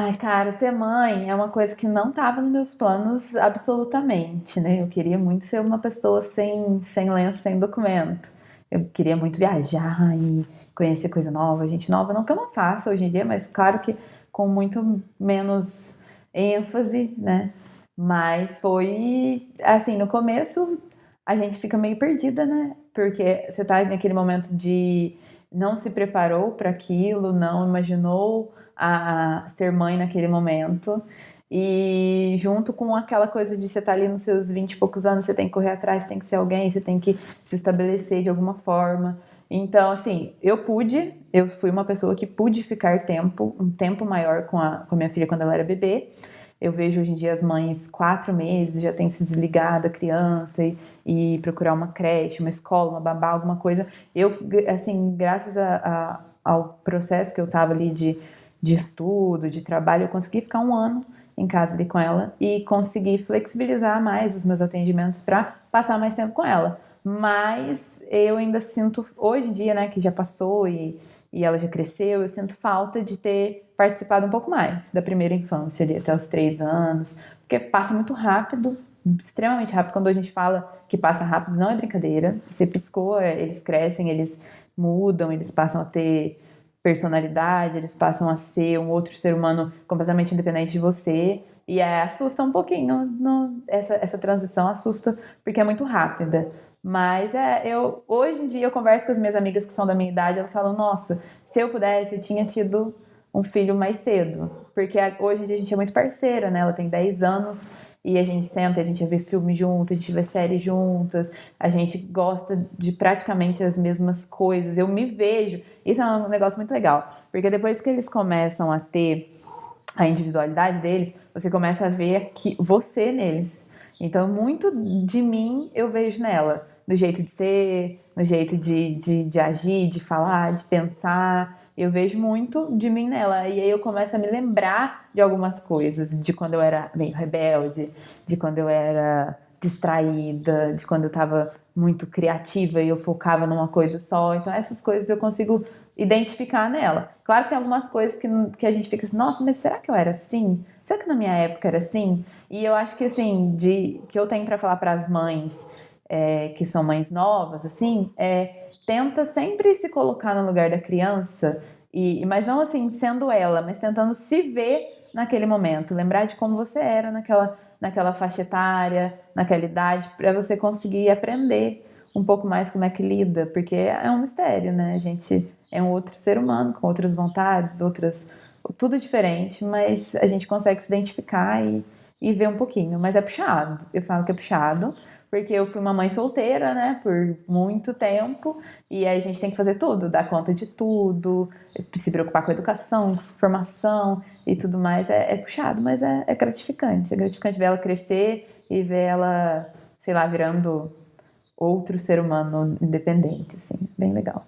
Ai, cara, ser mãe é uma coisa que não estava nos meus planos absolutamente, né? Eu queria muito ser uma pessoa sem lenço, sem documento. Eu queria muito viajar e conhecer coisa nova, gente nova. Não que eu não faça hoje em dia, mas claro que com muito menos ênfase, né? Mas foi assim, no começo a gente fica meio perdida, né? Porque você tá naquele momento de não se preparou para aquilo, não imaginou a ser mãe naquele momento. E junto com aquela coisa de você estar ali nos seus 20 e poucos anos, você tem que correr atrás, você tem que ser alguém, você tem que se estabelecer de alguma forma. Então, assim, eu fui uma pessoa que pude ficar um tempo maior com a minha filha quando ela era bebê. Eu vejo hoje em dia as mães 4 meses já têm se desligado da criança e procurar uma creche, uma escola, uma babá, alguma coisa. Eu, assim, graças ao processo que eu tava ali de estudo, de trabalho, eu consegui ficar um ano em casa ali com ela e consegui flexibilizar mais os meus atendimentos para passar mais tempo com ela. Mas eu ainda sinto, hoje em dia, né, que já passou e ela já cresceu, eu sinto falta de ter participado um pouco mais da primeira infância ali, até os 3 anos, porque passa muito rápido, extremamente rápido. Quando a gente fala que passa rápido, não é brincadeira. Você piscou, eles crescem, eles mudam, eles passam a ter personalidade, eles passam a ser um outro ser humano completamente independente de você. E assusta um pouquinho, essa transição assusta, porque é muito rápida. Mas hoje em dia eu converso com as minhas amigas que são da minha idade, elas falam, nossa, se eu pudesse, eu tinha tido um filho mais cedo. Porque hoje em dia a gente é muito parceira, né? Ela tem 10 anos e a gente senta, a gente vê filme junto, a gente vê série juntas, a gente gosta de praticamente as mesmas coisas. Eu me vejo. Isso é um negócio muito legal, porque depois que eles começam a ter a individualidade deles, você começa a ver que você neles. Então, muito de mim eu vejo nela, no jeito de ser, no jeito de agir, de falar, de pensar. Eu vejo muito de mim nela. E aí eu começo a me lembrar de algumas coisas, de quando eu era meio rebelde, de quando eu era distraída, de quando eu estava muito criativa e eu focava numa coisa só. Então, essas coisas eu consigo identificar nela. Claro que tem algumas coisas que a gente fica assim, nossa, mas será que eu era assim? Será que na minha época era assim? E eu acho que assim, que eu tenho para falar para as mães que são mães novas, assim, tenta sempre se colocar no lugar da criança, mas não assim sendo ela, mas tentando se ver naquele momento, lembrar de como você era naquela faixa etária, naquela idade, para você conseguir aprender um pouco mais como é que lida, porque é um mistério, né? A gente é um outro ser humano com outras vontades, tudo diferente, mas a gente consegue se identificar e ver um pouquinho. Mas é puxado, eu falo que é puxado, porque eu fui uma mãe solteira, né, por muito tempo, e aí a gente tem que fazer tudo, dar conta de tudo, se preocupar com a educação, com formação e tudo mais. É puxado, mas é gratificante. É gratificante ver ela crescer e ver ela, sei lá, virando outro ser humano independente, assim, bem legal.